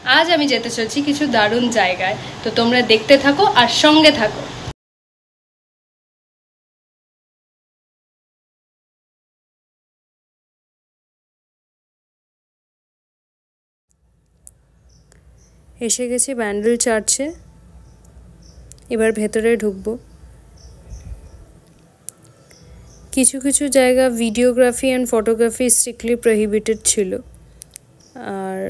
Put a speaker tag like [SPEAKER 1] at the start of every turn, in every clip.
[SPEAKER 1] আজ আমি যেতে চলেছি কিছু দারুণ জায়গায়, তো তোমরা দেখতে থাকো আর সঙ্গে থাকো। এসে গেছি ব্যান্ডেল চার্চে, এবার ভেতরে ঢুকবো। কিছু কিছু জায়গা videography and photography strictly prohibited ছিল, আর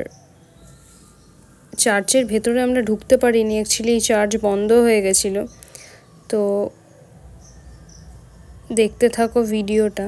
[SPEAKER 1] চার্চের ভেতরে আমরা ঢুকতে পারিনি, অ্যাকচুয়ালি চার্চ বন্ধ হয়ে গেছিলো। তো দেখতে থাকো ভিডিওটা।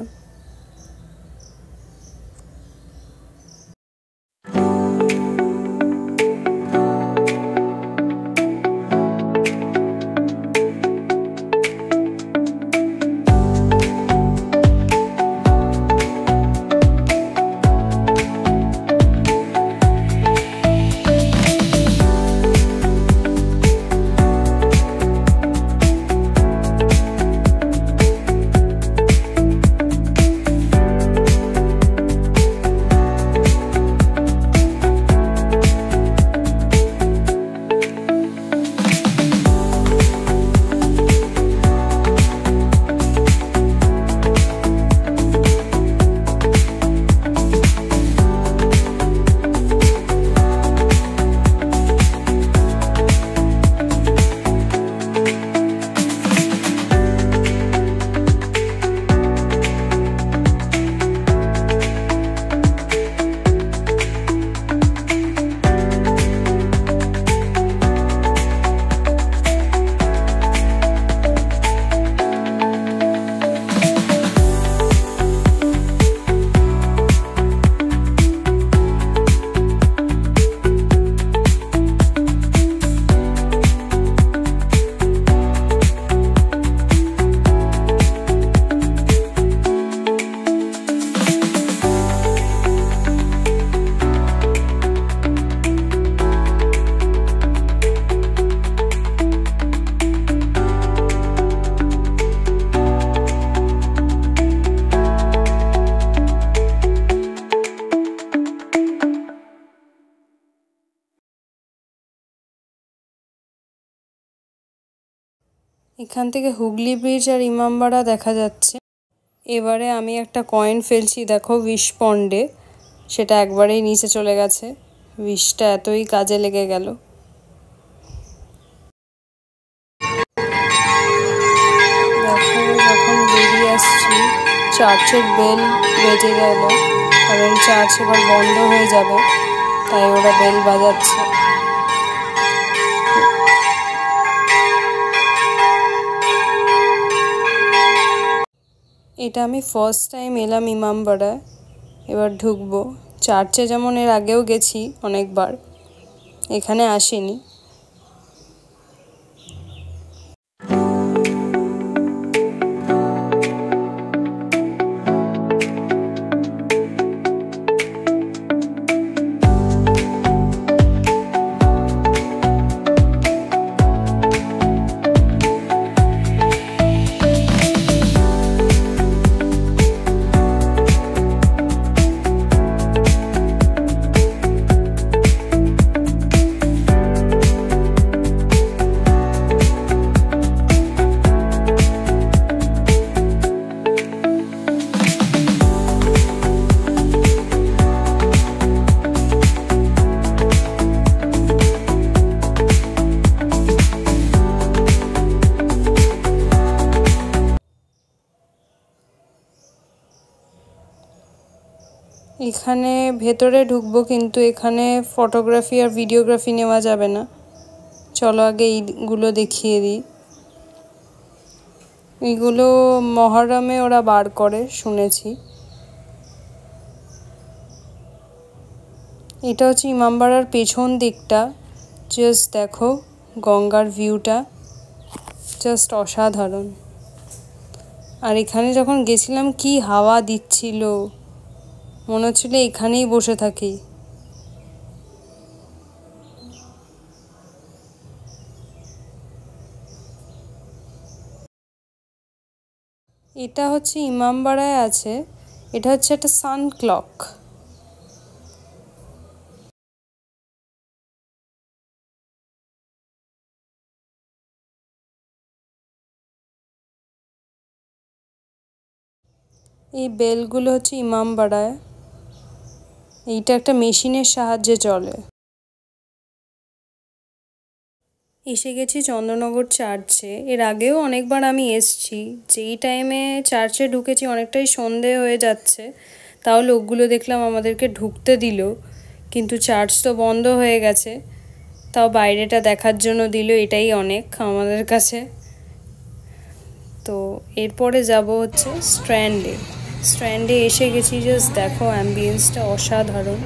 [SPEAKER 1] এখান থেকে হুগলি ব্রিজ আর ইমামবাড়া দেখা যাচ্ছে। এবারে আমি একটা কয়েন ফেলছি, দেখো উইশ পন্ডে, সেটা একবারেই নিচে চলে গেছে। উইশটা এতই কাজে লেগে গেল। দেখো যখন বেরিয়ে আসছি চার্চের বেল বেজে গেল, কারণ চার্চ এবার বন্ধ হয়ে যাবে, তাই ওরা বেল বাজাচ্ছে। এটা আমি ফার্স্ট টাইম এলাম ইমামবাড়ায়, এবার ঢুকবো। চার্চে যেমন এর আগেও গেছি অনেকবার, এখানে আসিনি। এখানে ভেতরে ঢুকবো, কিন্তু এখানে ফটোগ্রাফি আর ভিডিওগ্রাফি নেওয়া যাবে না। চলো আগে এইগুলো দেখিয়ে দিই। এইগুলো মহরমে ওরা বার করে শুনেছি। এটা হচ্ছে ইমামবাড়ার পেছন দিকটা, জাস্ট দেখো গঙ্গার ভিউটা জাস্ট অসাধারণ। আর এখানে যখন গেছিলাম কি হাওয়া দিচ্ছিল, মনে হচ্ছিল এখানেই বসে থাকি। এটা হচ্ছে ইমামবাড়ায় আছে, এটা হচ্ছে একটা সান ক্লক। এই বেলগুলো হচ্ছে ইমামবাড়ায়, এইটা একটা মেশিনের সাহায্যে চলে। এসে গেছি চন্দ্রনগর চার্চে। এর আগেও অনেকবার আমি এসছি। যেই টাইমে চার্চে ঢুকেছি অনেকটাই সন্ধে হয়ে যাচ্ছে, তাও লোকগুলো দেখলাম আমাদেরকে ঢুকতে দিল, কিন্তু চার্চ তো বন্ধ হয়ে গেছে। তাও বাইরেটা দেখার জন্য দিল, এটাই অনেক আমাদের কাছে। তো এরপরে যাব হচ্ছে স্ট্র্যান্ডে। স্ট্র্যান্ডে এসে গেছি, জাস্ট দেখো অ্যাম্বিয়েন্সটা অসাধারণ।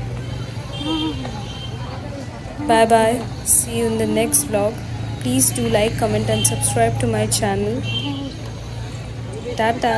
[SPEAKER 1] Bye bye. See you in the next vlog. Please do like, comment and subscribe to my channel. Tata.